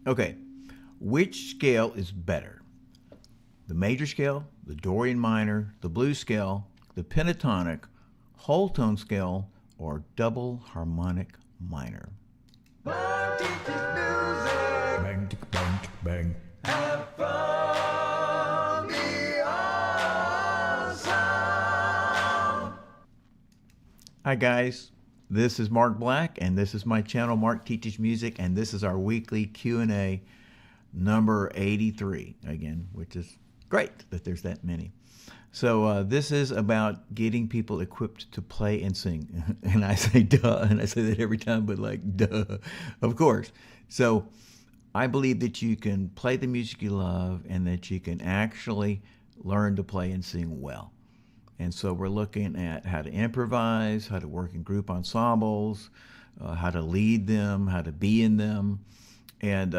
Okay, which scale is better? The major scale, the Dorian minor, the blues scale, the pentatonic, whole tone scale, or double harmonic minor? Bang, tick, bang, tick, bang. Have fun, be awesome. Hi guys, this is Mark Black, and this is my channel, Mark Teaches Music, and this is our weekly Q&A number 83, again, which is great that there's that many. So this is about getting people equipped to play and sing. And I say duh, and I say that every time, but like duh, of course. So I believe that you can play the music you love and that you can actually learn to play and sing well. And so we're looking at how to improvise, how to work in group ensembles, how to lead them, how to be in them. And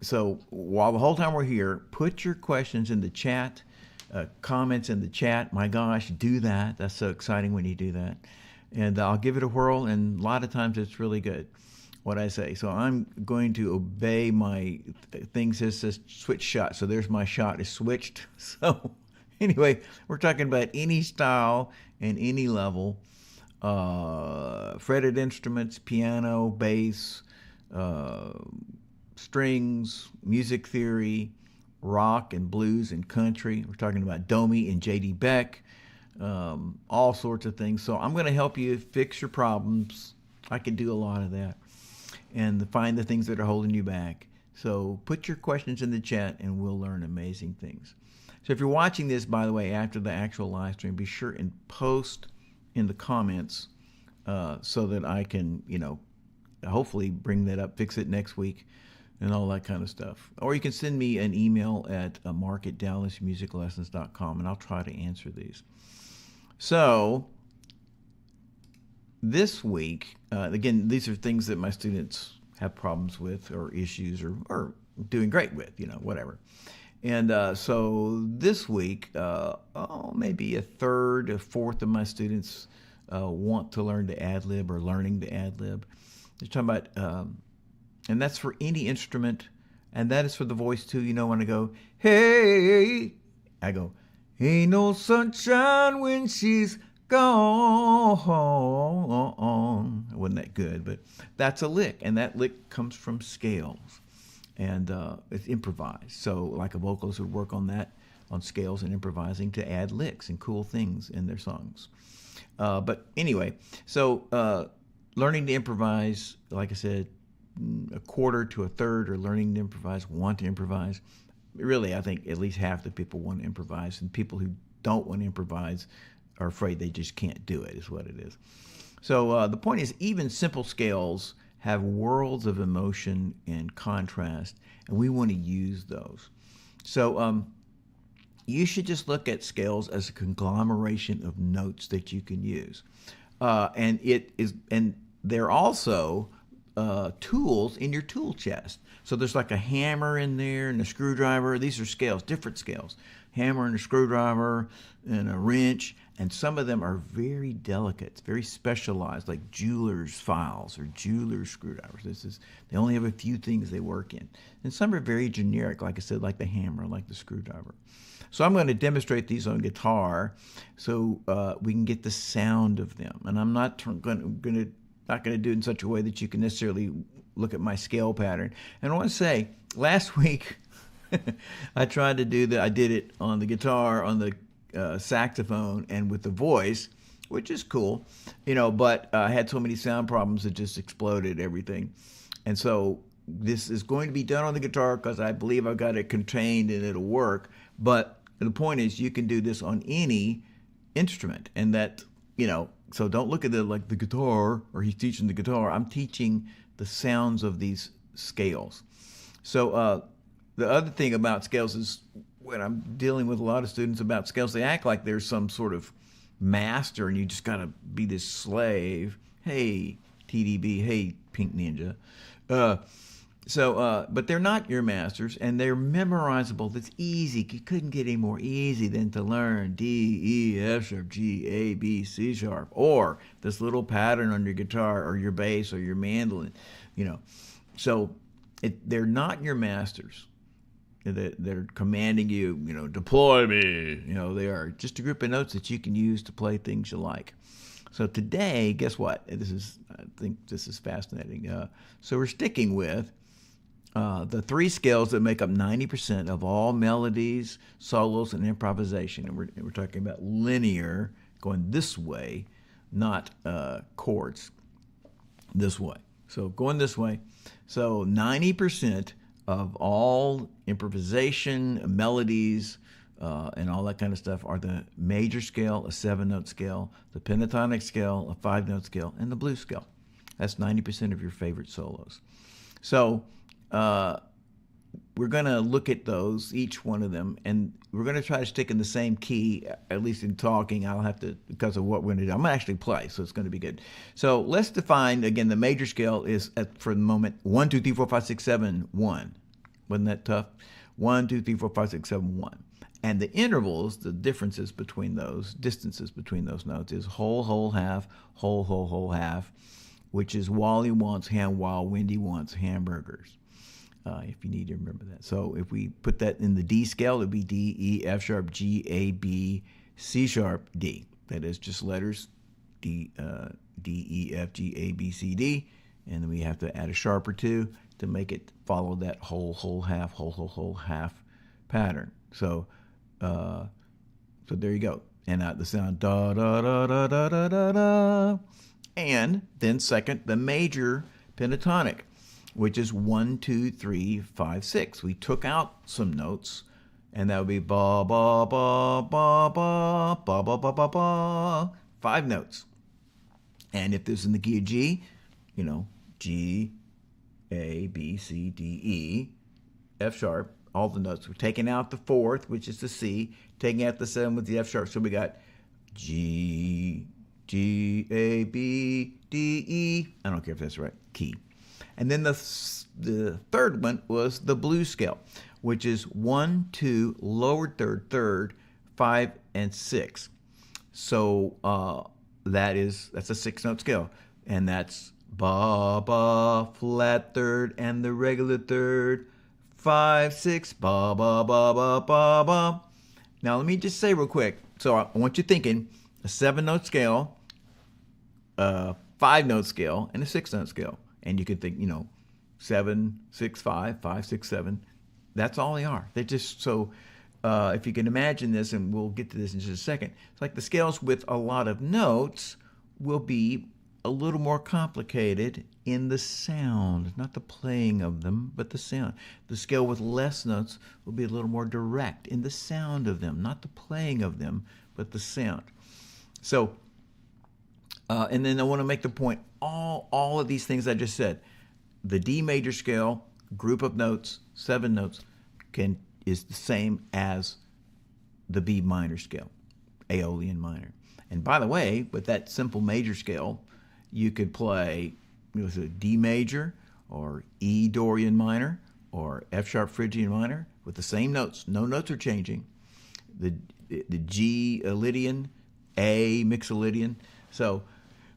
so while the whole time we're here, put your questions in the chat, comments in the chat. My gosh, do that. That's so exciting when you do that. And I'll give it a whirl, and a lot of times it's really good what I say. So I'm going to obey my thing says switch shot. So there's my shot is switched. So anyway, we're talking about any style and any level. Fretted instruments, piano, bass, strings, music theory, rock and blues and country. We're talking about Domi and J.D. Beck, all sorts of things. So I'm going to help you fix your problems. I can do a lot of that. And find the things that are holding you back. So put your questions in the chat and we'll learn amazing things. So if you're watching this, by the way, after the actual live stream, be sure and post in the comments so that I can, hopefully bring that up, fix it next week, and all that kind of stuff. Or you can send me an email at mark@dallasmusiclessons.com, and I'll try to answer these. So this week, again, these are things that my students have problems with or issues or doing great with, whatever. And so this week, maybe a third, a fourth of my students want to learn to ad-lib or learning to ad-lib. They're talking about, and that's for any instrument, and that is for the voice too. When I go, hey, I go, ain't no sunshine when she's gone. It wasn't that good, but that's a lick, and that lick comes from scales. And it's improvised. So like a vocalist would work on that, on scales and improvising to add licks and cool things in their songs. But anyway, so learning to improvise, like I said, a quarter to a third are learning to improvise, want to improvise. Really, I think at least half the people want to improvise, and people who don't want to improvise are afraid they just can't do it, is what it is. So the point is, even simple scales have worlds of emotion and contrast, and we want to use those. So you should just look at scales as a conglomeration of notes that you can use. And they're also tools in your tool chest. So there's like a hammer in there and a screwdriver. These are scales, different scales. Hammer and a screwdriver and a wrench, and some of them are very delicate, very specialized, like jeweler's files or jeweler's screwdrivers. They only have a few things they work in. And some are very generic, like I said, like the hammer, like the screwdriver. So I'm going to demonstrate these on guitar so we can get the sound of them. And I'm not going to do it in such a way that you can necessarily look at my scale pattern. And I want to say, last week I tried to do that. I did it on the guitar, on the saxophone, and with the voice, which is cool, but I had so many sound problems it just exploded everything. And so this is going to be done on the guitar because I believe I've got it contained and it'll work. But the point is, you can do this on any instrument, and that, so don't look at it like the guitar, or he's teaching the guitar. I'm teaching the sounds of these scales. So the other thing about scales is, when I'm dealing with a lot of students about scales, they act like there's some sort of master and you just got to be this slave. Hey, TDB, hey, Pink Ninja. But they're not your masters, and they're memorizable. That's easy. You couldn't get any more easy than to learn D, E, F sharp, G, A, B, C sharp, or this little pattern on your guitar or your bass or your mandolin, So they're not your masters. They're commanding you, deploy me. They are just a group of notes that you can use to play things you like. So today, guess what? I think this is fascinating. So we're sticking with the three scales that make up 90% of all melodies, solos, and improvisation. And we're talking about linear, going this way, not chords, this way. So going this way. So 90% of all improvisation, melodies, and all that kind of stuff are the major scale, a 7-note scale, the pentatonic scale, a 5-note scale, and the blues scale. That's 90% of your favorite solos. So we're going to look at those, each one of them, and we're going to try to stick in the same key, at least in talking. I'll have to, because of what we're going to do. I'm going to actually play, so it's going to be good. So let's define, again, the major scale is, for the moment, 1, 2, 3, 4, 5, 6, 7, 1. Wasn't that tough? 1, 2, 3, 4, 5, 6, 7, 1. And the intervals, the differences between those, distances between those notes is whole, whole, half, whole, whole, whole, half, which is Wally wants ham while Wendy wants hamburgers. If you need to remember that. So if we put that in the D scale, it would be D, E, F sharp, G, A, B, C sharp, D. That is just letters D, E, F, G, A, B, C, D. And then we have to add a sharp or two to make it follow that whole, whole, half, whole, whole, whole, half pattern. So there you go. And the sound da da da da da da da da. And then second, the major pentatonic, which is 1, 2, 3, 5, 6. We took out some notes, and that would be ba ba ba ba ba ba ba ba ba ba. 5 notes. And if this is in the key of G, G, A, B, C, D, E, F sharp, all the notes. We're taking out the 4th, which is the C, taking out the 7 with the F sharp. So we got G, G, A, B, D, E. I don't care if that's right. Key. And then the third one was the blues scale, which is 1, 2, lower third, third, 5, and 6. So that's a 6-note scale. And that's ba, ba, flat third, and the regular third, 5, 6, ba, ba, ba, ba, ba, ba. Now, let me just say real quick. So I want you thinking a 7-note scale, a 5-note scale, and a 6-note scale. And you could think, 7, 6, 5, 5, 6, 7. That's all they are. They're just so, if you can imagine this, and we'll get to this in just a second, it's like the scales with a lot of notes will be a little more complicated in the sound, not the playing of them, but the sound. The scale with less notes will be a little more direct in the sound of them, not the playing of them, but the sound. So, and then I want to make the point, all of these things I just said, the D major scale, group of notes, 7 notes, is the same as the B minor scale, Aeolian minor. And by the way, with that simple major scale, you could play with a D major or E Dorian minor or F sharp Phrygian minor with the same notes. No notes are changing. The G Lydian, A Mixolydian. So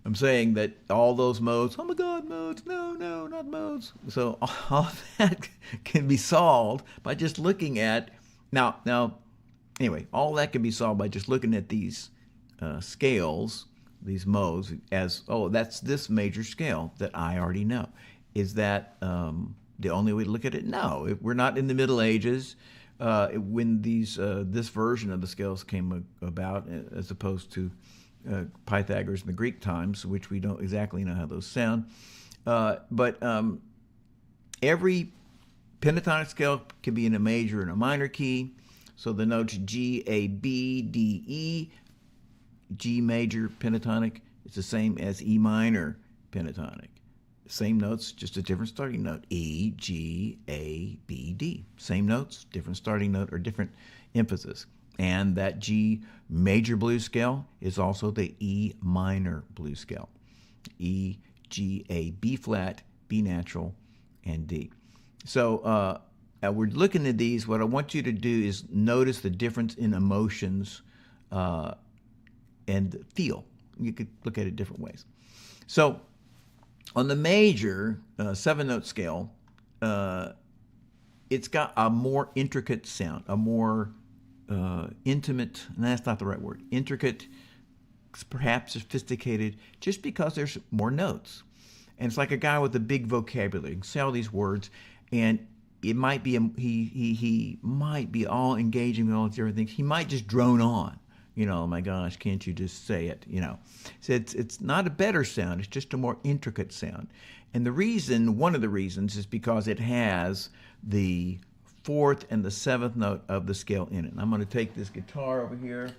I'm saying that all those modes, oh my God, modes, no, not modes. So all that can be solved by just looking at, anyway, all that can be solved by just looking at these scales, these modes, as, that's this major scale that I already know. Is that the only way to look at it? No, we're not in the Middle Ages. When this version of the scales came about, as opposed to Pythagoras in the Greek times, which we don't exactly know how those sound. But every pentatonic scale can be in a major and a minor key. So the notes G, A, B, D, E, G major pentatonic is the same as E minor pentatonic. Same notes, just a different starting note. E, G, A, B, D. Same notes, different starting note or different emphasis. And that G major blues scale is also the E minor blues scale. E, G, A, B flat, B natural, and D. So we're looking at these. What I want you to do is notice the difference in emotions and feel. You could look at it different ways. So on the major 7-note scale, it's got a more intricate sound, a more intimate, and that's not the right word, intricate, perhaps sophisticated, just because there's more notes. And it's like a guy with a big vocabulary. You can say all these words, and it might be he might be all engaging with all these different things. He might just drone on. Oh my gosh, can't you just say it? So it's not a better sound. It's just a more intricate sound. And one of the reasons, is because it has the 4th and the 7th note of the scale in it. And I'm going to take this guitar over here.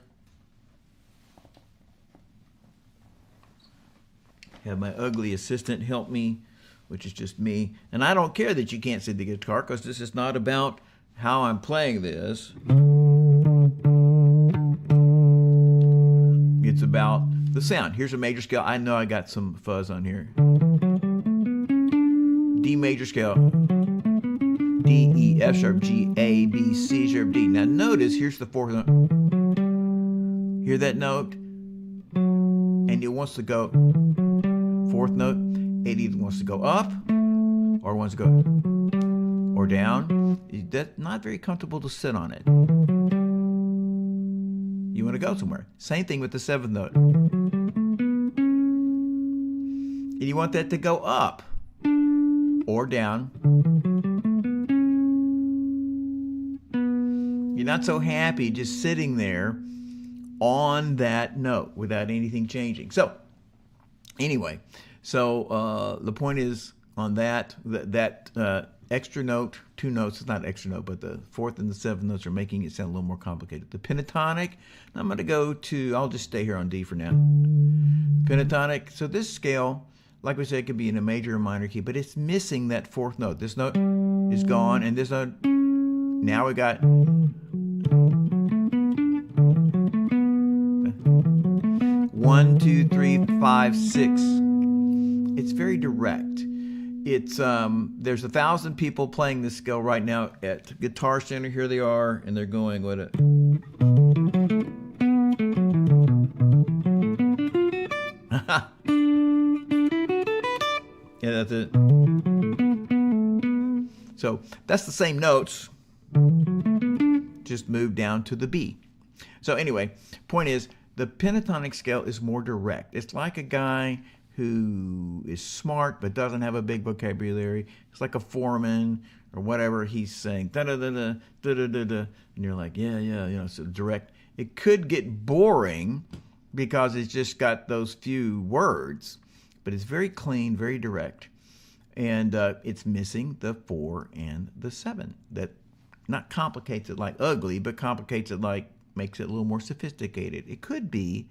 Have my ugly assistant help me, which is just me. And I don't care that you can't see the guitar, because this is not about how I'm playing this. It's about the sound. Here's a major scale. I know I got some fuzz on here. D major scale. D, E, F sharp, G, A, B, C sharp, D. Now notice, here's the 4th note. Hear that note? And it wants to go 4th note. It either wants to go up or wants to go or down. That's not very comfortable to sit on it. You want to go somewhere. Same thing with the 7th note. And you want that to go up or down. You're not so happy just sitting there on that note without anything changing. So anyway, the point is on that extra note, 2 notes, it's not extra note, but the 4th and the 7th notes are making it sound a little more complicated. The pentatonic, I'm going to go to, I'll just stay here on D for now. Pentatonic, so this scale, like we said, it could be in a major or minor key, but it's missing that 4th note. This note is gone, and this note, now we got 1, 2, 3, 5, 6. It's very direct. It's there's 1,000 people playing this scale right now at Guitar Center. Here they are, and they're going with it. Yeah, that's it. So that's the same notes, just moved down to the B. So anyway, point is, the pentatonic scale is more direct. It's like a guy who is smart but doesn't have a big vocabulary. It's like a foreman or whatever. He's saying da da da da da da da da, and you're like, yeah, so direct. It could get boring because it's just got those few words, but it's very clean, very direct, and it's missing the 4 and the 7. That not complicates it like ugly, but complicates it like makes it a little more sophisticated. It could be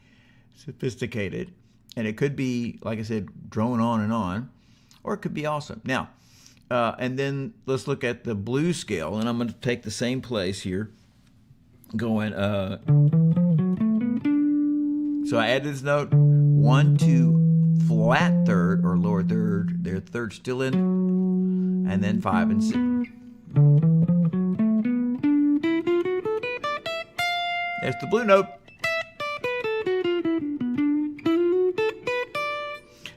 sophisticated. And it could be, like I said, drone on, or it could be awesome. Now, and then let's look at the blues scale, and I'm going to take the same place here, going, so I added this note, 1, 2, flat 3rd, or lower 3rd, their 3rd still in, and then 5 and 6. There's the blue note.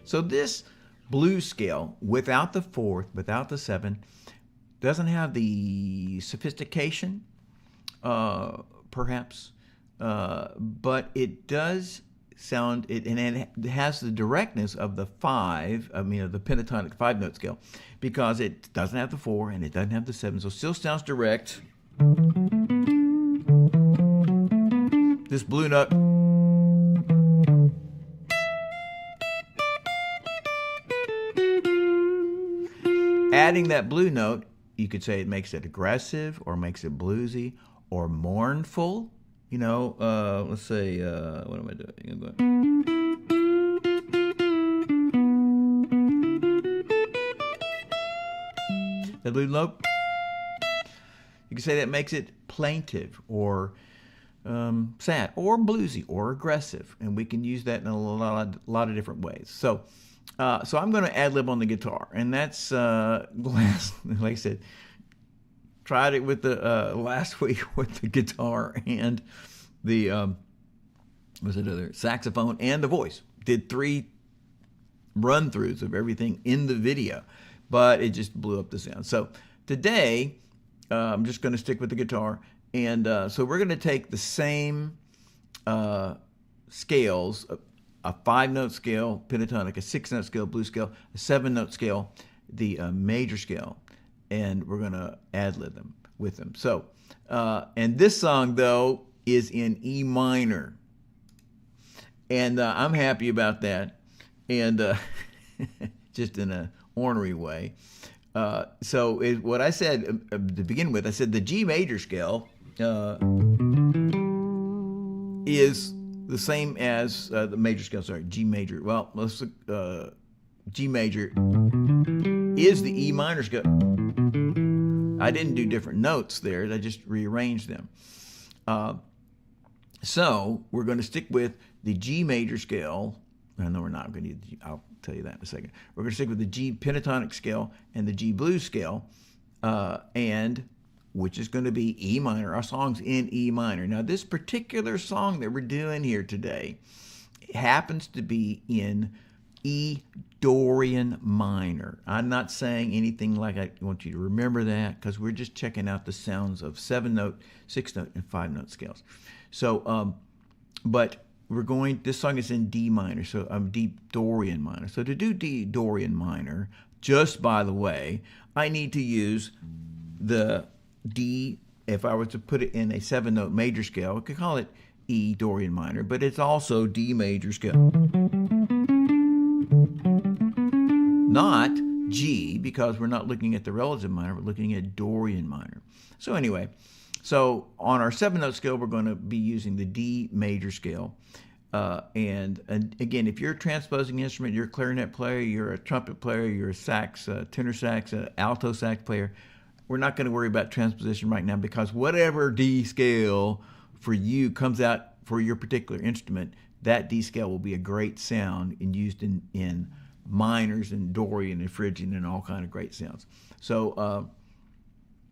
So this blues scale, without the 4th, without the 7, doesn't have the sophistication, perhaps, but it does sound, and it has the directness of the 5, of the pentatonic 5-note scale, because it doesn't have the 4 and it doesn't have the 7, so it still sounds direct. This blue note. Adding that blue note, you could say it makes it aggressive, or makes it bluesy, or mournful. Let's say, what am I doing? The blue note, you could say that makes it plaintive, or sad, or bluesy, or aggressive, and we can use that in a lot of different ways. So I'm going to ad-lib on the guitar, and that's like I said, tried it with the last week with the guitar and the other saxophone and the voice. Did 3 run-throughs of everything in the video, but it just blew up the sound. So today, I'm just going to stick with the guitar. And so we're going to take the same scales, a 5-note scale, pentatonic, a 6-note scale, blues scale, a 7-note scale, the major scale, and we're going to ad-lib them with them. So, and this song, though, is in E minor. And I'm happy about that. And just in a ornery way. So what I said to begin with, I said the G major scale is the same as the major scale. Sorry, G major. Well, let's G major is the E minor scale. I didn't do different notes there. I just rearranged them. So we're going to stick with the G major scale. No, we're not. I'll tell you that in a second. We're going to stick with the G pentatonic scale and the G blues scale, and which is going to be E minor. Our song's in E minor. Now, this particular song that we're doing here today happens to be in E Dorian minor. I'm not saying anything like I want you to remember that, because we're just checking out the sounds of 7-note, 6-note, and 5-note scales. So, but this song is in D minor, so D Dorian minor. So to do D Dorian minor, just by the way, I need to use the D. If I were to put it in a 7-note major scale, I could call it E Dorian minor, but it's also D major scale. Not G, because we're not looking at the relative minor, we're looking at Dorian minor. So anyway, so on our 7-note scale, we're going to be using the D major scale. And again, if you're a transposing instrument, you're a clarinet player, you're a trumpet player, you're a sax, tenor sax, alto sax player, we're not going to worry about transposition right now, because whatever D scale for you comes out for your particular instrument, that D scale will be a great sound and used in minors and Dorian and Phrygian and all kind of great sounds. So,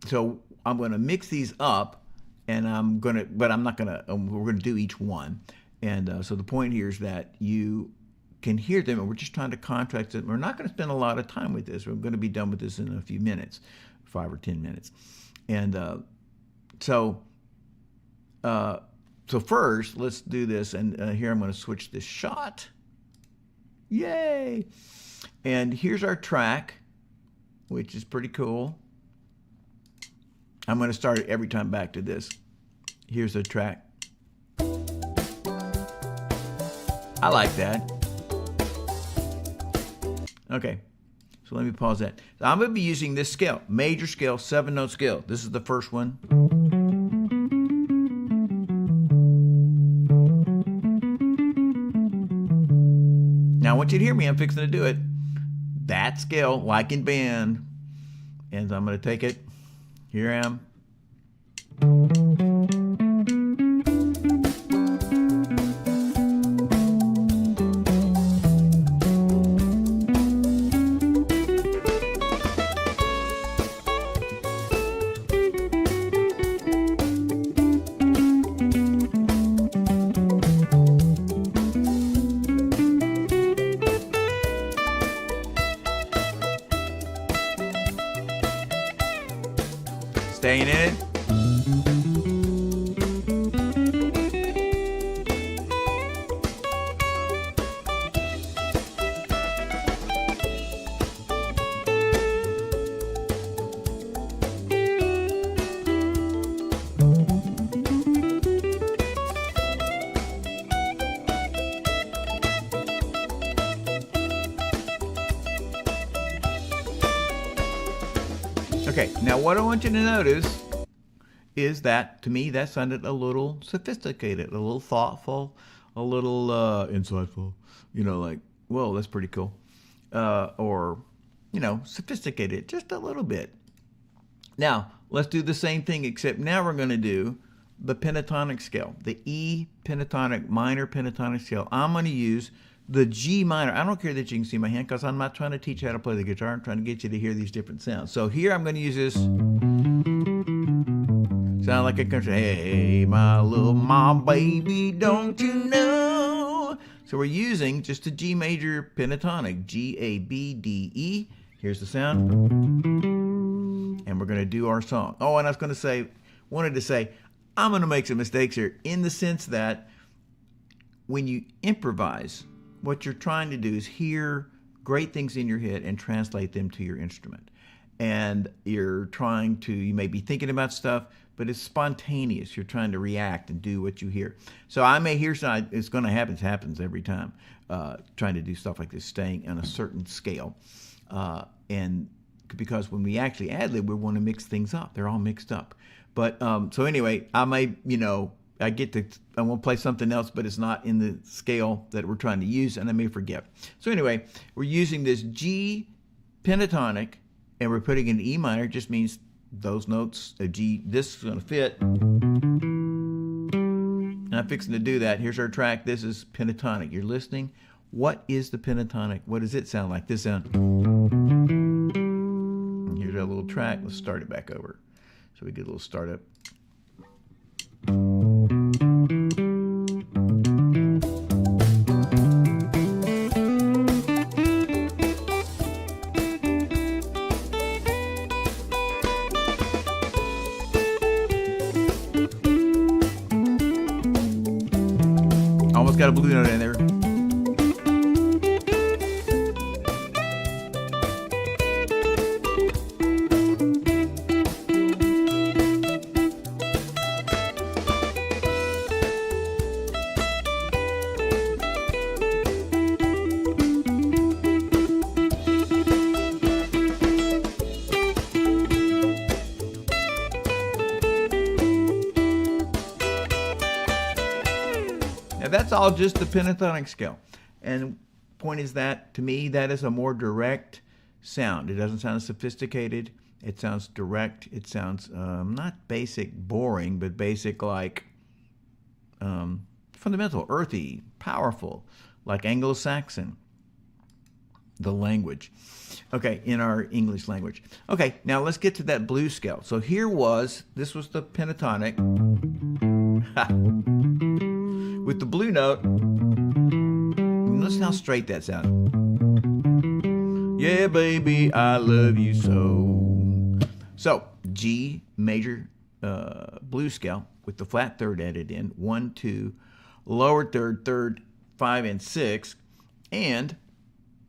so I'm going to mix these up, and we're going to do each one. And so the point here is that you can hear them, and we're just trying to contrast them. We're not going to spend a lot of time with this. We're going to be done with this in a few minutes, 5 or 10 minutes. And so first, let's do this. And here I'm going to switch this shot. Yay! And here's our track, which is pretty cool. I'm going to start it every time back to this. Here's the track. I like that. Okay, so let me pause that. So I'm going to be using this scale, major scale, 7-note scale. This is the first one. Now I want you to hear me. I'm fixing to do it. That scale, like in band. And I'm going to take it. Here I am. Staying in it. Okay, now what I want you to notice is that, to me, that sounded a little sophisticated, a little thoughtful, a little insightful, like, whoa, that's pretty cool. Or, sophisticated, just a little bit. Now, let's do the same thing, except now we're going to do the pentatonic scale, the E pentatonic, minor pentatonic scale. I'm going to use the G minor. I don't care that you can see my hand, because I'm not trying to teach you how to play the guitar. I'm trying to get you to hear these different sounds. So here I'm going to use this. Sound like a country. Hey, my little mom, baby, don't you know? So we're using just a G major pentatonic, G, A, B, D, E. Here's the sound. And we're going to do our song. Oh, and I was going to say, I'm going to make some mistakes here in the sense that when you improvise, what you're trying to do is hear great things in your head and translate them to your instrument. And you may be thinking about stuff, but it's spontaneous. You're trying to react and do what you hear. So I may hear something, it's going to happen. It happens every time, trying to do stuff like this, staying on a certain scale. And because when we actually ad-lib, we want to mix things up. They're all mixed up. But so anyway, I may, I want to play something else, but it's not in the scale that we're trying to use, and I may forget. So anyway, we're using this G pentatonic, and we're putting in E minor. It just means those notes, a G, this is going to fit. And I'm fixing to do that. Here's our track. This is pentatonic. You're listening. What is the pentatonic? What does it sound like? This sound. And here's our little track. Let's start it back over. So we get a little startup. Almost got a blue note in there. Now that's all just the pentatonic scale. And point is that, to me, that is a more direct sound. It doesn't sound sophisticated. It sounds direct. It sounds not basic, boring, but basic like fundamental, earthy, powerful, like Anglo-Saxon, the language. Okay, in our English language. Okay, now let's get to that blues scale. So this was the pentatonic. With the blue note, listen how straight that sounds. Yeah, baby, I love you so. So, G major blues scale with the flat third added in, 1, 2, lower third, 5, and 6. And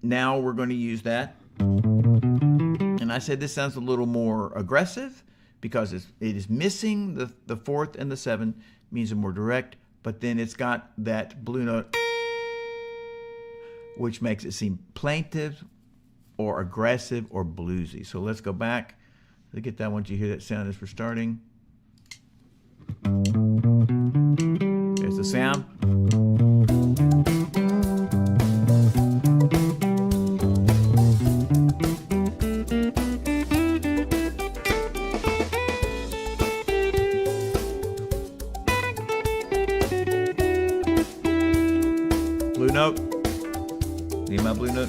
now we're going to use that. And I said this sounds a little more aggressive because it is missing the fourth and the 7, means it's more direct. But then it's got that blue note, which makes it seem plaintive or aggressive or bluesy. So let's go back. Let's get that once you hear that sound as we're starting. There's the sound. Blue note. Need my blue note?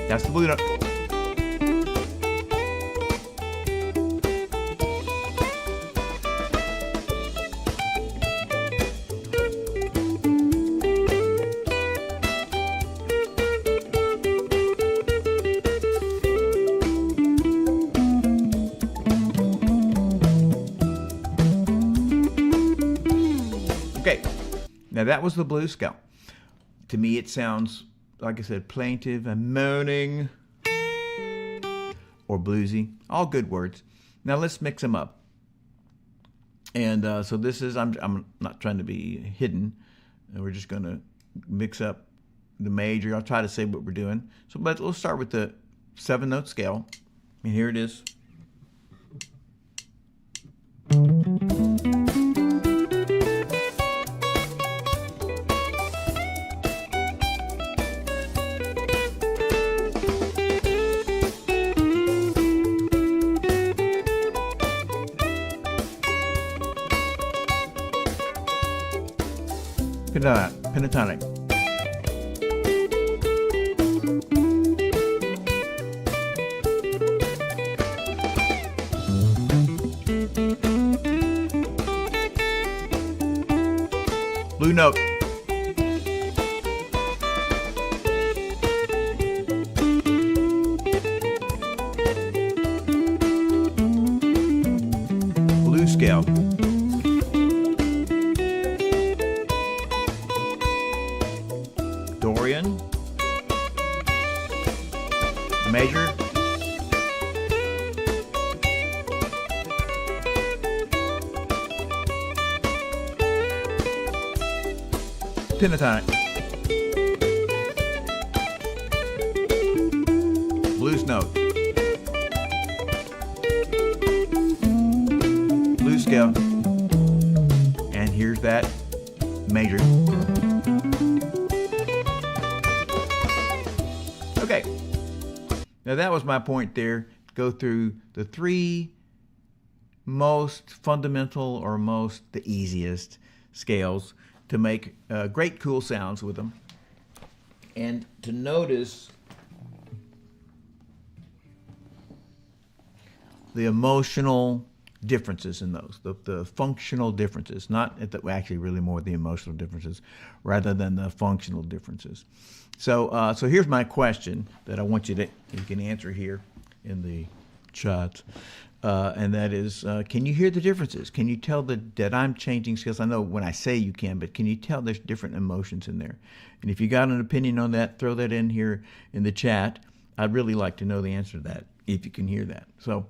That's the blue note. Okay, now that was the blues scale. To me, it sounds, like I said, plaintive and moaning or bluesy. All good words. Now let's mix them up. And so this is, I'm not trying to be hidden. We're just going to mix up the major. I'll try to say what we're doing. So, but we'll start with the 7-note scale. And here it is. Pentatonic. Blue note. Blue scale. Dorian. Major. Pentatonic. Blues note. Blues scale. And here's that major. Okay. Now that was my point there. Go through the three most fundamental or the easiest scales to make great cool sounds with them, and to notice the emotional differences in those, the functional differences, not actually really more the emotional differences rather than the functional differences. So here's my question that I want you can answer here in the chat. And that is, can you hear the differences? Can you tell that I'm changing scales? I know when I say you can, but can you tell there's different emotions in there? And if you got an opinion on that, throw that in here in the chat. I'd really like to know the answer to that, if you can hear that. So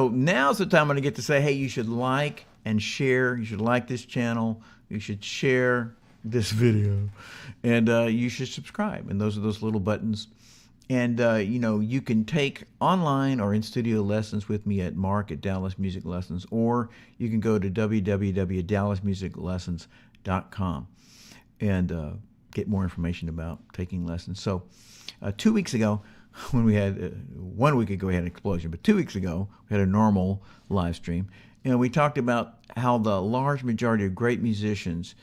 now's the time I'm going to get to say, hey, you should like and share. You should like this channel. You should share this video. And you should subscribe. And those are those little buttons. And, you can take online or in-studio lessons with me at Mark at Dallas Music Lessons, or you can go to www.dallasmusiclessons.com and get more information about taking lessons. So 2 weeks ago, when we had, 1 week ago we had an explosion, but 2 weeks ago we had a normal live stream, and we talked about how the large majority of great musicians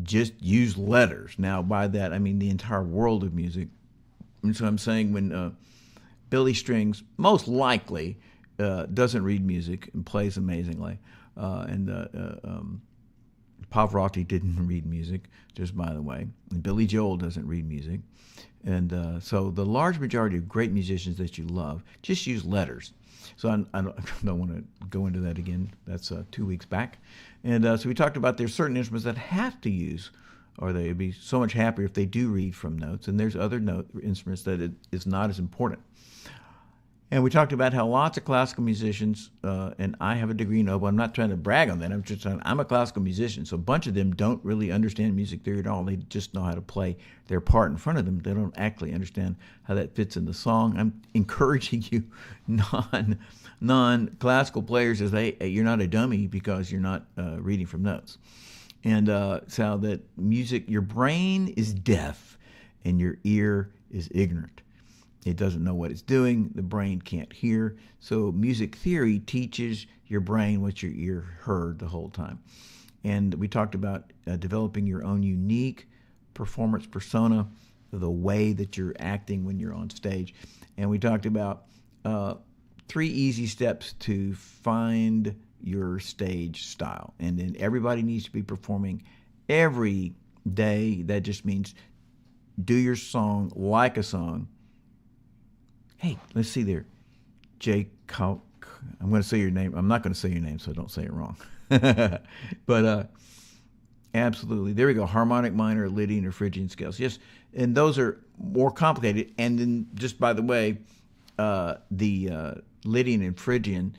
just use letters. Now, by that, I mean the entire world of music. And so I'm saying when Billy Strings most likely doesn't read music and plays amazingly, and Pavarotti didn't read music, just by the way, and Billy Joel doesn't read music, and so the large majority of great musicians that you love just use letters. So I don't want to go into that again. That's 2 weeks back, and so we talked about there's certain instruments that have to use, or they'd be so much happier if they do read from notes. And there's other instruments that it is not as important. And we talked about how lots of classical musicians, and I have a degree in oboe. I'm not trying to brag on that. I'm just saying I'm a classical musician. So a bunch of them don't really understand music theory at all. They just know how to play their part in front of them. They don't actually understand how that fits in the song. I'm encouraging you non-classical players to say, hey, you're not a dummy because you're not reading from notes. And so that music, your brain is deaf and your ear is ignorant. It doesn't know what it's doing. The brain can't hear. So music theory teaches your brain what your ear heard the whole time. And we talked about developing your own unique performance persona, the way that you're acting when you're on stage. And we talked about 3 easy steps to find your stage style. And then everybody needs to be performing every day. That just means do your song like a song. Hey, let's see there. I'm going to say your name. I'm not going to say your name, so don't say it wrong. But absolutely. There we go. Harmonic minor, Lydian, or Phrygian scales. Yes, and those are more complicated. And then, just by the way, the Lydian and Phrygian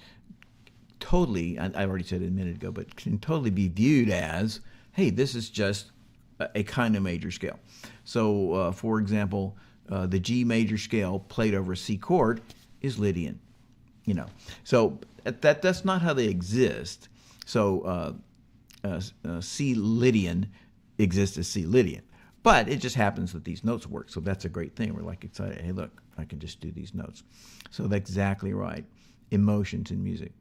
totally, I already said it a minute ago, but can totally be viewed as, hey, this is just a kind of major scale. So, for example, the G major scale played over a C chord is Lydian, So that's not how they exist. So C Lydian exists as C Lydian, but it just happens that these notes work. So that's a great thing. We're like excited. Hey, look, I can just do these notes. So that's exactly right. Emotions in music.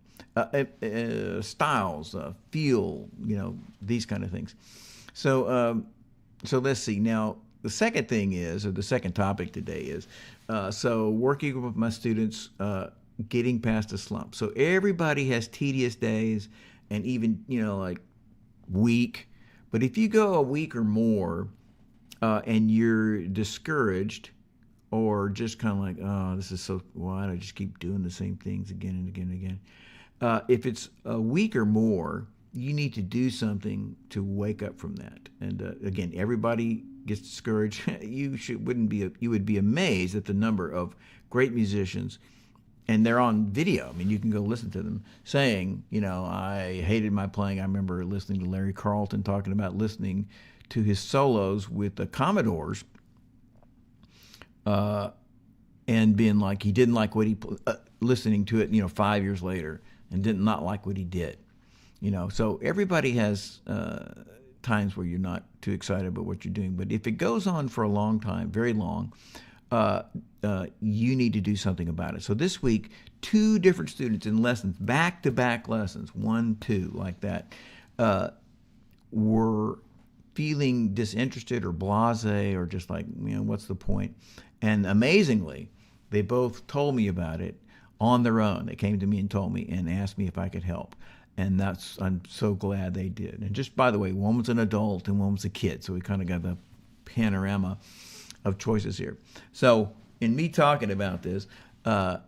Styles, feel, these kind of things. So let's see. Now, the second thing is, or the second topic today is, so working with my students, getting past the slump. So everybody has tedious days and even, like weak But if you go a week or more and you're discouraged, or just kind of like, oh, this is so, why do I just keep doing the same things again and again and again? If it's a week or more, you need to do something to wake up from that. And again, everybody gets discouraged. You would be amazed at the number of great musicians, and they're on video. I mean, you can go listen to them saying, I hated my playing. I remember listening to Larry Carlton talking about listening to his solos with the Commodores, and being like, he didn't like what he listening to it, 5 years later, and did not like what he did. So everybody has times where you're not too excited about what you're doing. But if it goes on for a long time, very long, you need to do something about it. So this week, 2 different students in lessons, back-to-back lessons, 1, 2, like that, were feeling disinterested or blasé, or just like, what's the point? And amazingly, they both told me about it on their own. They came to me and told me and asked me if I could help. And I'm so glad they did. And just, by the way, one was an adult and one was a kid. So we kind of got the panorama of choices here. So in me talking about this, I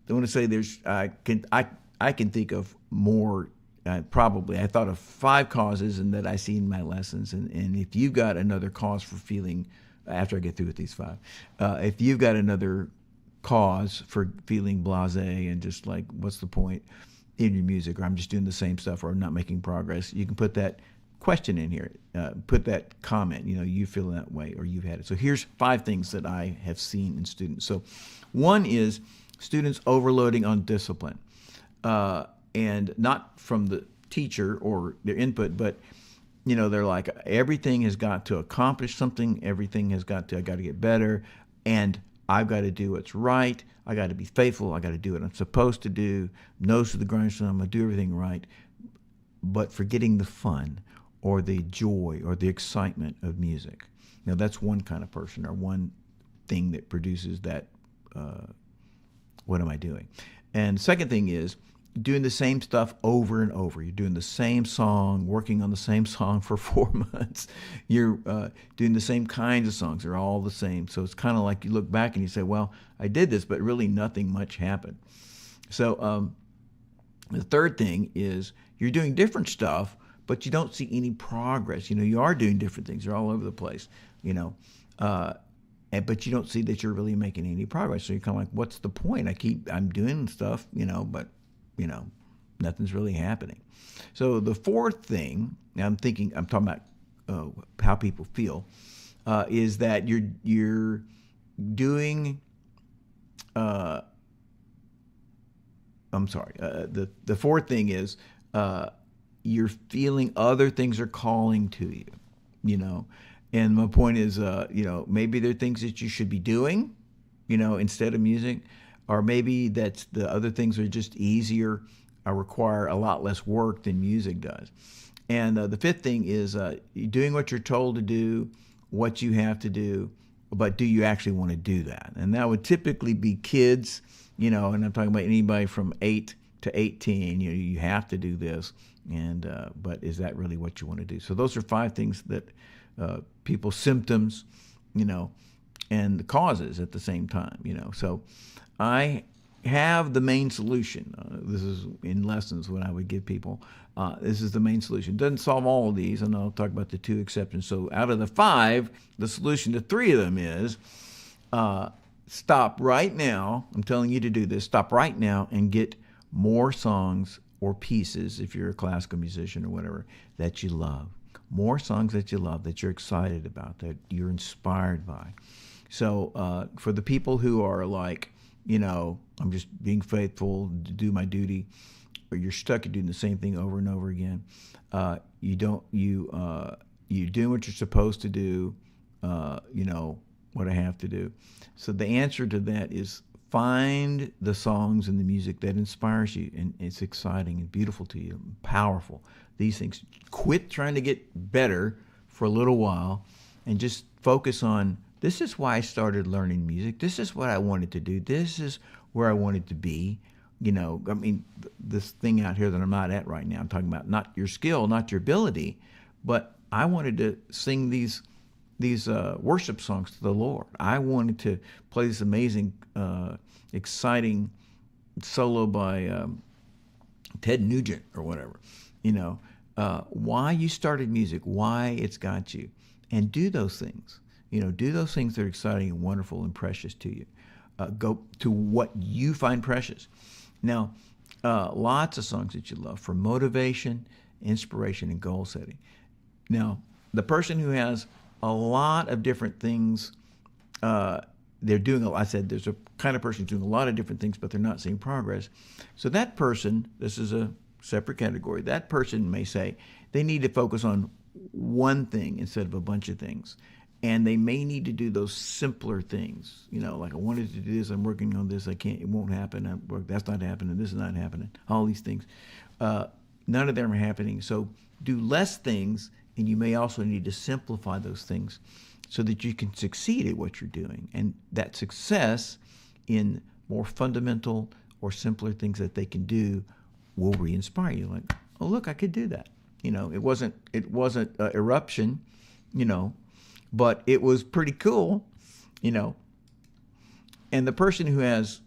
want to say I can think of more. Probably I thought of 5 causes and that I see in my lessons. And if you've got another cause for feeling, after I get through with these 5, if you've got another cause for feeling blasé and just like, what's the point in your music, or I'm just doing the same stuff, or I'm not making progress, you can put that question in here, put that comment, you feel that way or you've had it. So here's 5 things that I have seen in students. So one is students overloading on discipline, and not from the teacher or their input, but they're like, everything has got to accomplish something, I got to get better, and I've got to do what's right. I got to be faithful. I got to do what I'm supposed to do. Nose to the grindstone. I'm going to do everything right. But forgetting the fun or the joy or the excitement of music. Now, that's one kind of person, or one thing that produces that, what am I doing? And the second thing is doing the same stuff over and over. You're doing the same song, working on the same song for 4 months. You're doing the same kinds of songs. They're all the same. So it's kind of like you look back and you say, well, I did this, but really nothing much happened. So the third thing is you're doing different stuff, but you don't see any progress. You are doing different things. They're all over the place, but you don't see that you're really making any progress. So you're kind of like, what's the point? I'm doing stuff, but nothing's really happening. So the fourth thing, now I'm talking about how people feel, is that you're doing, the fourth thing is you're feeling other things are calling to you, and my point is, maybe there are things that you should be doing, instead of music. Or maybe that's the other things are just easier, or require a lot less work than music does. And the fifth thing is you're doing what you're told to do, what you have to do, but do you actually want to do that? And that would typically be kids, and I'm talking about anybody from 8 to 18. You have to do this, and but is that really what you want to do? So those are 5 things that people's symptoms, and the causes at the same time, So I have the main solution. This is in lessons when I would give people. This is the main solution. It doesn't solve all of these, and I'll talk about the 2 exceptions. So out of the 5, the solution to 3 of them is stop right now. I'm telling you to do this. Stop right now and get more songs or pieces, if you're a classical musician or whatever, that you love. More songs that you love, that you're excited about, that you're inspired by. So for the people who are like, I'm just being faithful to do my duty, or you're stuck at doing the same thing over and over again, you're doing what you're supposed to do, what I have to do. So the answer to that is find the songs and the music that inspires you, and it's exciting and beautiful to you, and powerful. These things. Quit trying to get better for a little while, and just focus on, this is why I started learning music. This is what I wanted to do. This is where I wanted to be. This thing out here that I'm not at right now, I'm talking about not your skill, not your ability, but I wanted to sing these worship songs to the Lord. I wanted to play this amazing, exciting solo by Ted Nugent or whatever. Why you started music, why it's got you, and do those things. Do those things that are exciting and wonderful and precious to you. Go to what you find precious. Now, lots of songs that you love for motivation, inspiration, and goal setting. Now, the person who has a lot of different things, they're doing, I said there's a kind of person who's doing a lot of different things, but they're not seeing progress. So that person, this is a separate category, that person may say they need to focus on one thing instead of a bunch of things. And they may need to do those simpler things, like I wanted to do this, I'm working on this, I can't, it won't happen, that's not happening, this is not happening, all these things. None of them are happening. So do less things, and you may also need to simplify those things so that you can succeed at what you're doing. And that success in more fundamental or simpler things that they can do will re-inspire you. Like, oh, look, I could do that. It wasn't eruption, but it was pretty cool, And the person who has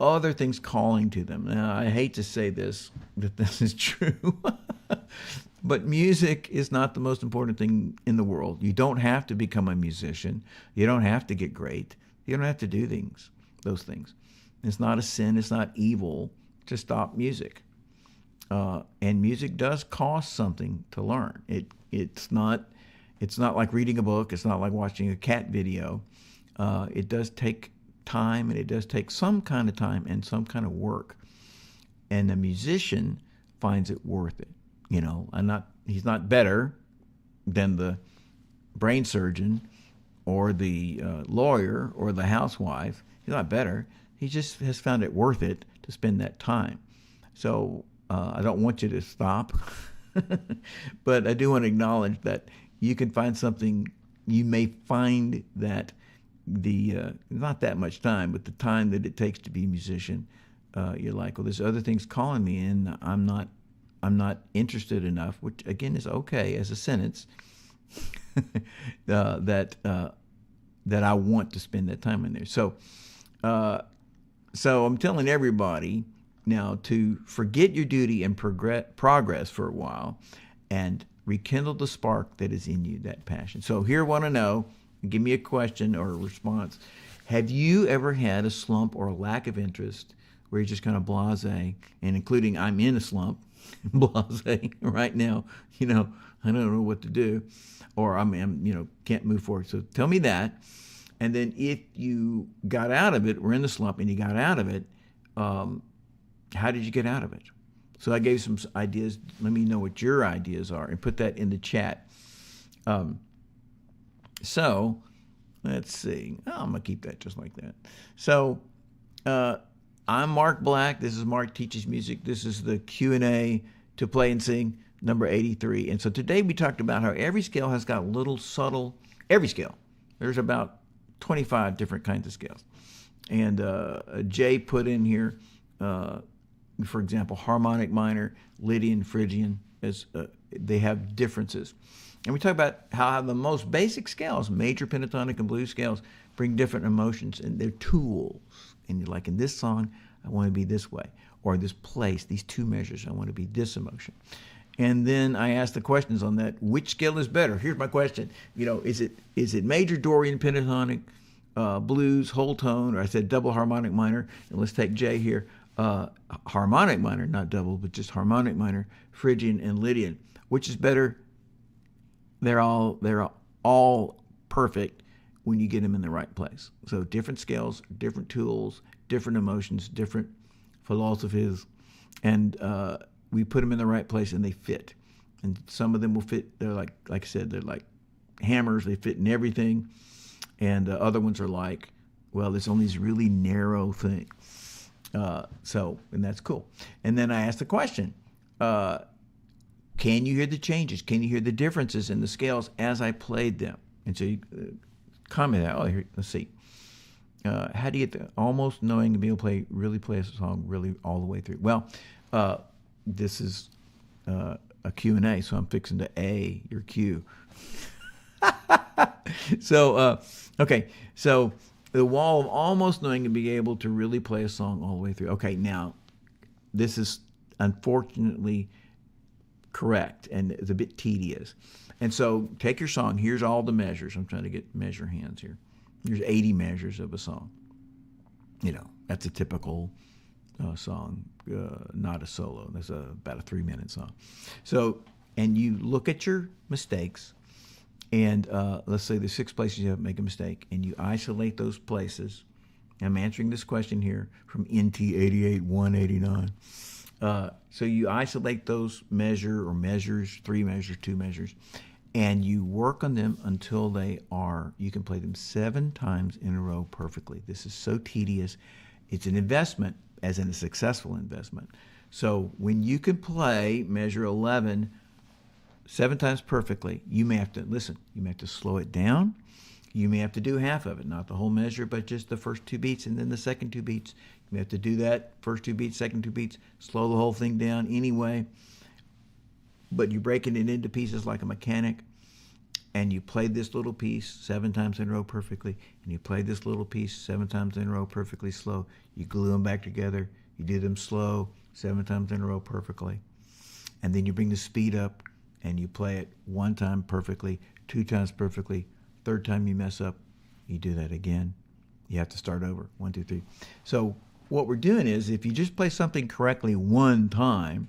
other things calling to them. Now, I hate to say this, that this is true, but music is not the most important thing in the world. You don't have to become a musician. You don't have to get great. You don't have to do those things. It's not a sin. It's not evil to stop music. And music does cost something to learn. It's not like reading a book. It's not like watching a cat video. It does take time, and it does take some kind of time and some kind of work. And the musician finds it worth it. He's not better than the brain surgeon or the lawyer or the housewife. He's not better. He just has found it worth it to spend that time. So I don't want you to stop, but I do want to acknowledge that you can find something. You may find that not that much time, but the time that it takes to be a musician, you're like, well, there's other things calling me, and I'm not interested enough, which again is okay as a sentence, that I want to spend that time in there. So I'm telling everybody now to forget your duty and progress for a while, and rekindle the spark that is in you, that passion. So here I want to know, give me a question or a response. Have you ever had a slump or a lack of interest where you're just kind of blasé, and including I'm in a slump, blasé right now, I don't know what to do, or I'm can't move forward. So tell me that. And then if you got out of it, we're in the slump and you got out of it, how did you get out of it? So I gave some ideas. Let me know what your ideas are and put that in the chat. So let's see. Oh, I'm going to keep that just like that. So I'm Mark Black. This is Mark Teaches Music. This is the Q&A to Play and Sing, number 83. And so today we talked about how every scale has got little subtle, every scale. There's about 25 different kinds of scales. And Jay put in here, for example, harmonic minor, Lydian, Phrygian, as they have differences. And we talk about how the most basic scales, major, pentatonic, and blues scales, bring different emotions, and they're tools. And you're like, in this song, I want to be this way. Or this place, these two measures, I want to be this emotion. And then I asked the questions on that. Which scale is better? Here's my question. Is it major, Dorian, pentatonic, blues, whole tone, or I said double harmonic minor? And let's take Jay here. Harmonic minor, not double, but just harmonic minor, Phrygian, and Lydian. Which is better? They're all perfect when you get them in the right place. So different scales, different tools, different emotions, different philosophies, and we put them in the right place and they fit. And some of them will fit. They're like I said, they're like hammers. They fit in everything. And other ones are like, well, there's only this really narrow thing. And that's cool. And then I asked the question, can you hear the changes? Can you hear the differences in the scales as I played them? And so you comment that. Oh, here, let's see. How do you get almost knowing to be able to really play a song really all the way through? Well, this is a Q&A, so I'm fixing to A your Q. So, okay, so the wall of almost knowing to be able to really play a song all the way through. Okay, now, this is unfortunately correct, and it's a bit tedious. And so take your song. Here's all the measures. I'm trying to get measure hands here. Here's 80 measures of a song. You know, that's a typical song, not a solo. That's about a 3-minute song. So, and you look at your mistakes, and let's say there's 6 places you have to make a mistake, and you isolate those places. I'm answering this question here from NT88189. So you isolate those measures, 3 measures, 2 measures, and you work on them until you can play them 7 times in a row perfectly. This is so tedious. It's an investment, as in a successful investment. So when you can play measure 11 7 times perfectly, you may have to slow it down. You may have to do half of it, not the whole measure, but just the first 2 beats and then the second 2 beats. You may have to do that, first 2 beats, second 2 beats, slow the whole thing down anyway. But you're breaking it into pieces like a mechanic, and you play this little piece 7 times in a row perfectly, and you play this little piece 7 times in a row perfectly slow. You glue them back together. You do them slow 7 times in a row perfectly. And then you bring the speed up, and you play it 1 time perfectly, 2 times perfectly. 3rd time you mess up, you do that again. You have to start over. 1, 2, 3. So what we're doing is, if you just play something correctly 1 time,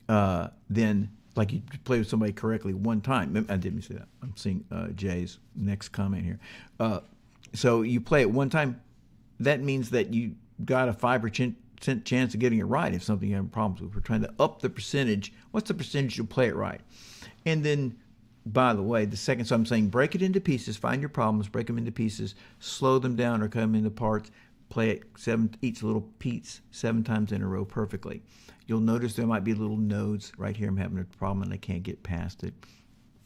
then like you play with somebody correctly 1 time. I didn't say that. I'm seeing Jay's next comment here. So you play it 1 time. That means that you got a 5% chance of getting it right if something you have problems with. We're trying to up the percentage. What's the percentage you'll play it right? And then, by the way, so I'm saying break it into pieces, find your problems, break them into pieces, slow them down or cut them into parts, play it each little piece 7 times in a row perfectly. You'll notice there might be little nodes right here. I'm having a problem and I can't get past it.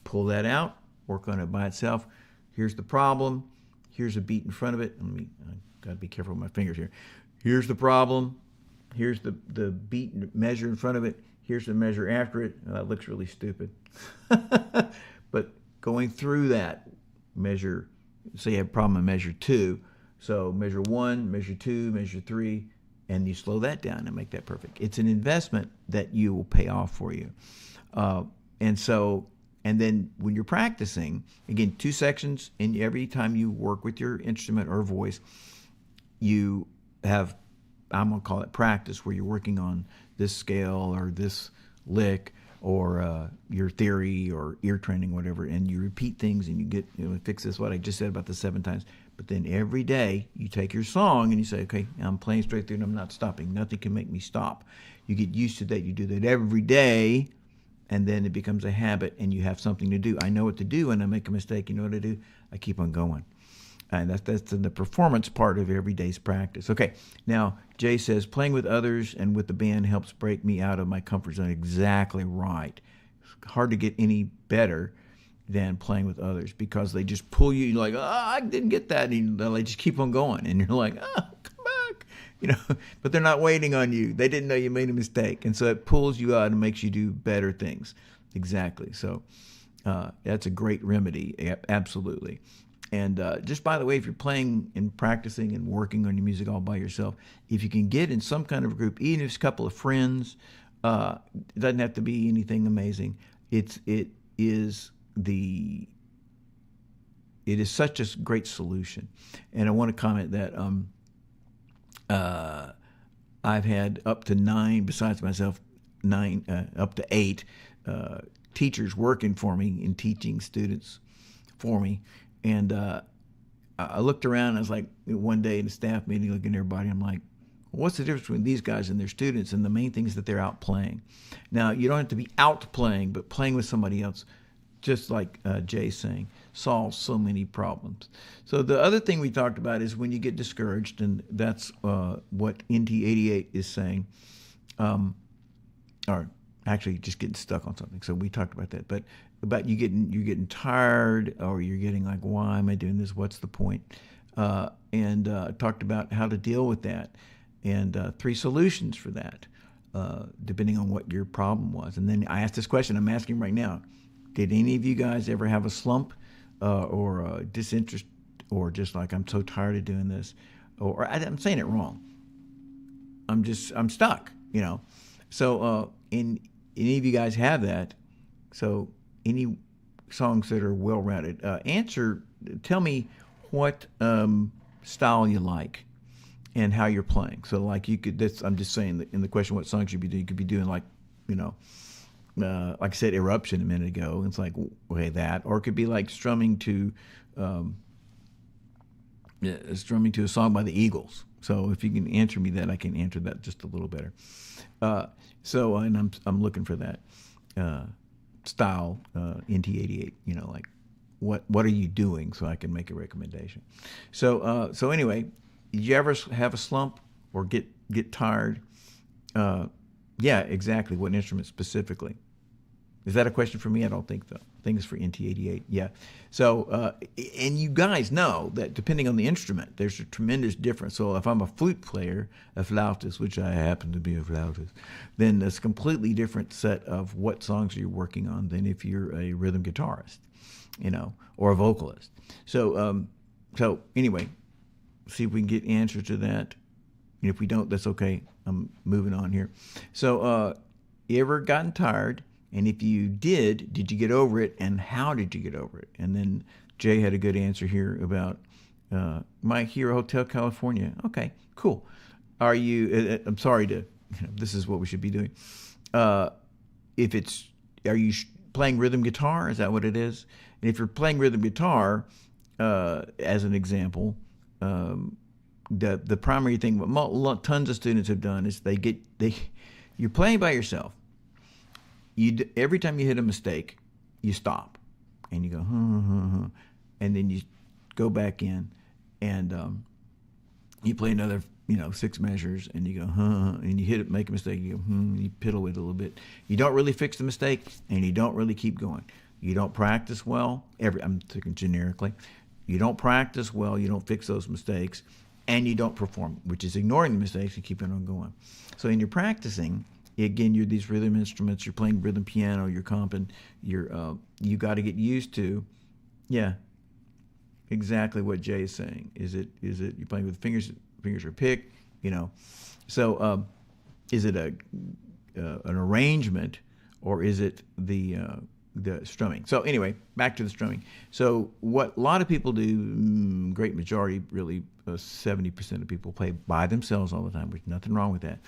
Pull that out, work on it by itself. Here's the problem. Here's a beat in front of it. I've got to be careful with my fingers here. Here's the problem. Here's the beat measure in front of it. Here's the measure after it. That looks really stupid. But going through that measure, say you have a problem in measure 2. So measure 1, measure 2, measure 3, and you slow that down and make that perfect. It's an investment that you will pay off for you. And then when you're practicing, again, 2 sections, and every time you work with your instrument or voice, you have, I'm going to call it practice, where you're working on this scale or this lick or your theory or ear training, whatever, and you repeat things and you get, fix this, what I just said about the 7 times. But then every day you take your song and you say, okay, I'm playing straight through and I'm not stopping. Nothing can make me stop. You get used to that. You do that every day, and then it becomes a habit and you have something to do. I know what to do when I make a mistake. You know what I do? I keep on going. And that's the performance part of every day's practice. Okay, now Jay says, playing with others and with the band helps break me out of my comfort zone. Exactly right. It's hard to get any better than playing with others because they just pull you. You're like, oh, I didn't get that. And they just keep on going. And you're like, oh, come back. But they're not waiting on you. They didn't know you made a mistake. And so it pulls you out and makes you do better things. Exactly. So that's a great remedy. Absolutely. And just by the way, if you're playing and practicing and working on your music all by yourself, if you can get in some kind of a group, even if it's a couple of friends, it doesn't have to be anything amazing. It is such a great solution. And I want to comment that I've had up to 9, besides myself, 9, up to 8 teachers working for me and teaching students for me. And I looked around, and I was like, one day in a staff meeting, looking at everybody, I'm like, what's the difference between these guys and their students? And the main thing is that they're out playing. Now, you don't have to be out playing, but playing with somebody else, just like Jay's saying, solves so many problems. So the other thing we talked about is when you get discouraged, and that's what NT88 is saying, or actually just getting stuck on something. So we talked about that. But about you're getting tired, or you're getting like, why am I doing this? What's the point? And talked about how to deal with that, and 3 solutions for that. depending on what your problem was. And then I asked this question I'm asking right now. Did any of you guys ever have a slump or a disinterest, or just like, I'm so tired of doing this? Or I'm saying it wrong. I'm stuck, you know. So any of you guys have that? So any songs that are well-rounded, tell me what style you like and how you're playing. So like I'm just saying that in the question, what songs you be doing? You could be doing like, you know, like I said, Eruption a minute ago. It's like, okay, that, or it could be like strumming to a song by the Eagles. So if you can answer me that, I can answer that just a little better. And I'm looking for that style, NT88. You know, like what are you doing, so I can make a recommendation. So anyway, did you ever have a slump or get tired? Yeah, exactly. What instrument specifically? Is that a question for me? I don't think so. I think it's for NT88. Yeah. So, and you guys know that depending on the instrument, there's a tremendous difference. So if I'm a flute player, a flautist, which I happen to be a flautist, then it's a completely different set of what songs you're working on than if you're a rhythm guitarist, you know, or a vocalist. So, anyway, see if we can get answers to that. And if we don't, that's okay. I'm moving on here. So, you ever gotten tired? And if you did you get over it? And how did you get over it? And then Jay had a good answer here about my hero, Hotel California. Okay, cool. Are you? I'm sorry to. This is what we should be doing. Are you playing rhythm guitar? Is that what it is? And if you're playing rhythm guitar, as an example, the primary thing what tons of students have done is you're playing by yourself. Every time you hit a mistake, you stop, and you go, and then you go back in, and you play another, 6 measures, and you go, and you make a mistake, you go, you piddle with it a little bit. You don't really fix the mistake, and you don't really keep going. You don't practice well. I'm thinking generically. You don't practice well. You don't fix those mistakes, and you don't perform, which is ignoring the mistakes and keeping on going. So in your practicing, again, you're these rhythm instruments, you're playing rhythm piano, you're comping, you got to get used to, yeah, exactly what Jay is saying. Is it you're playing with fingers are picked, So is it an arrangement, or is it the strumming? So anyway, back to the strumming. So what a lot of people do, great majority, really 70% of people play by themselves all the time, which nothing wrong with that.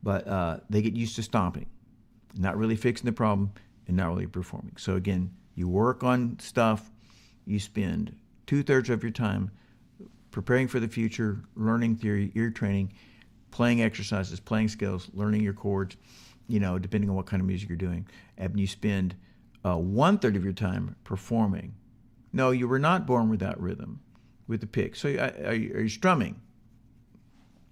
But they get used to stomping, not really fixing the problem, and not really performing. So again, you work on stuff, you spend 2/3 of your time preparing for the future, learning theory, ear training, playing exercises, playing scales, learning your chords, depending on what kind of music you're doing. And you spend 1/3 of your time performing. No, you were not born without rhythm, with the pick. So are you strumming?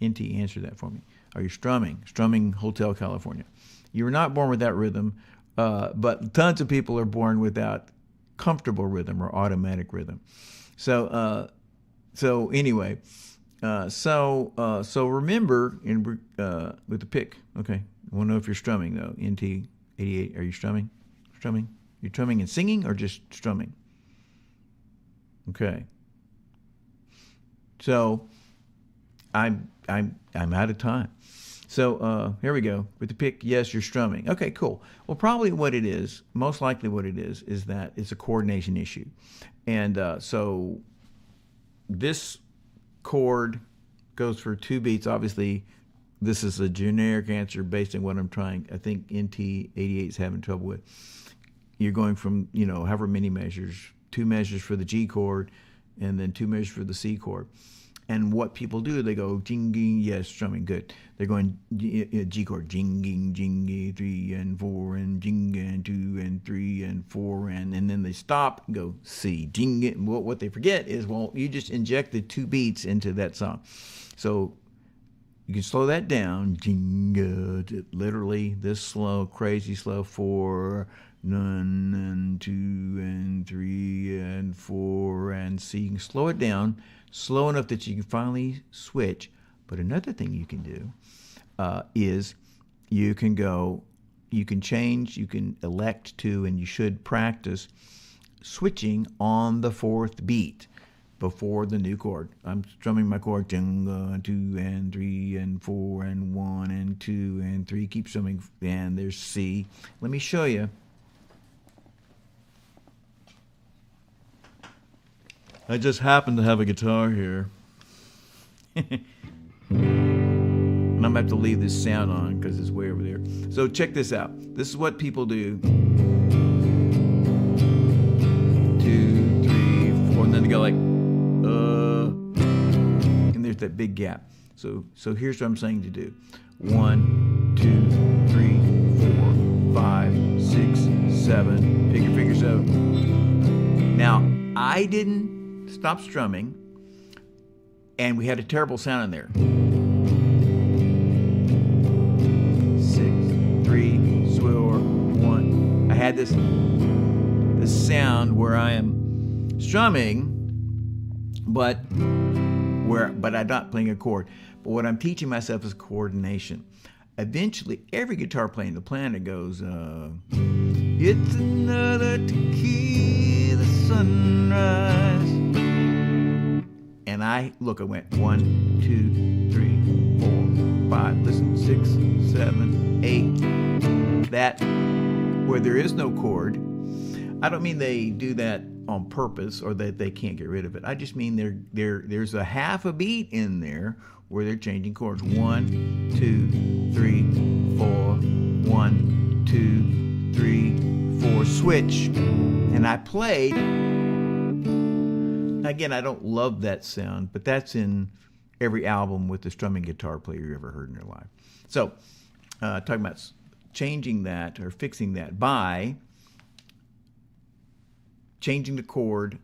NT, answer that for me. Are you strumming? Strumming Hotel California. You were not born without rhythm, but tons of people are born without comfortable rhythm or automatic rhythm. So anyway, so remember with the pick. Okay, I want to know if you're strumming though. NT88, are you strumming? Strumming? You're strumming and singing, or just strumming? Okay. So I'm out of time. So here we go. With the pick, yes, you're strumming. Okay, cool. Well, probably what it is, most likely what it is that it's a coordination issue. And so this chord goes for 2 beats. Obviously, this is a generic answer based on what I'm trying. I think NT88 is having trouble with. You're going from, however many measures, 2 measures for the G chord, and then 2 measures for the C chord. And what people do, they go jinging, yes, strumming, good. They're going G chord, jinging, jinging, 3 and 4, and jinging, 2 and 3 and 4, and then they stop and go C, jinging. What they forget is, you just injected 2 beats into that song. So you can slow that down, jingle, literally this slow, crazy slow, 4, none, and 2 and 3 and 4, and C. You can slow it down slow enough that you can finally switch. But another thing you can do is you can go, you can change, you can elect to, and you should practice switching on the fourth beat before the new chord. I'm strumming my chord, 2 and 3 and 4 and 1 and 2 and 3. Keep strumming, and there's C. Let me show you. I just happen to have a guitar here. And I'm going to have to leave this sound on because it's way over there. So check this out. This is what people do. 2, 3, 4, and then they go like, and there's that big gap. So here's what I'm saying to do. 1, 2, 3, 4, 5, 6, 7. Pick your fingers up. Now, I didn't stop strumming, and we had a terrible sound in there. 6, 3, swirl, 1. I had this sound where I am strumming, but I'm not playing a chord. But what I'm teaching myself is coordination. Eventually, every guitar player on the planet goes, it's another tequila sunrise. And I went 1, 2, 3, 4, 5. Listen, 6, 7, 8. That where there is no chord. I don't mean they do that on purpose or that they can't get rid of it. I just mean there's a half a beat in there where they're changing chords. 1, 2, 3, 4. 1, 2, 3, 4. Switch. And I played. Again, I don't love that sound, but that's in every album with the strumming guitar player you ever heard in your life. So, talking about changing that or fixing that by changing the chord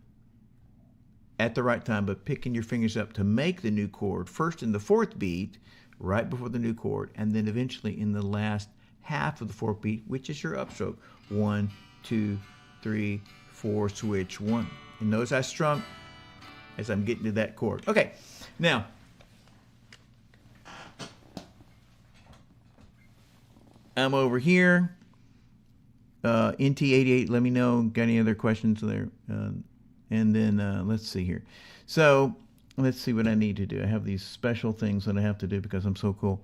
at the right time, but picking your fingers up to make the new chord first in the fourth beat, right before the new chord, and then eventually in the last half of the fourth beat, which is your upstroke. 1, 2, 3, 4, switch 1. And notice I strum as I'm getting to that chord. Okay, now, I'm over here. NT88, let me know. Got any other questions there? And then let's see here. So let's see what I need to do. I have these special things that I have to do because I'm so cool.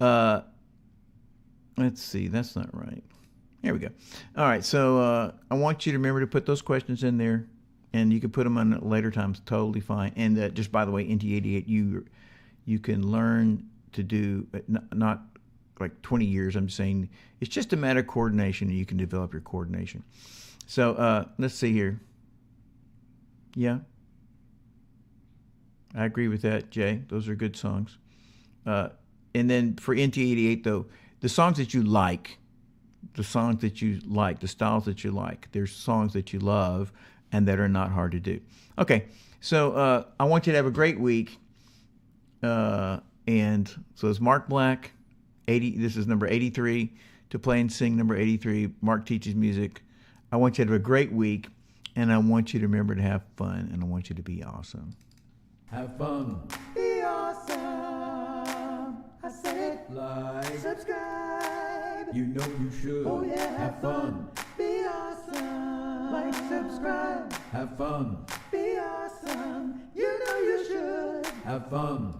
Let's see. That's not right. There we go. All right. So I want you to remember to put those questions in there, and you can put them on at later times. Totally fine. And just by the way, NT88, you can learn to do not like 20 years. I'm saying it's just a matter of coordination, and you can develop your coordination. So let's see here. Yeah, I agree with that, Jay. Those are good songs. And then for NT88, though, the songs that you like, the styles that you like, there's songs that you love and that are not hard to do. Okay, so I want you to have a great week. And so it's Mark Black. This is number 83. To play and sing, number 83. Mark teaches music. I want you to have a great week, and I want you to remember to have fun, and I want you to be awesome. Have fun. Be awesome. I said like, subscribe. You know you should. Oh yeah. Have fun. Be awesome. Like, subscribe. Have fun. Be awesome. You know you should. Have fun.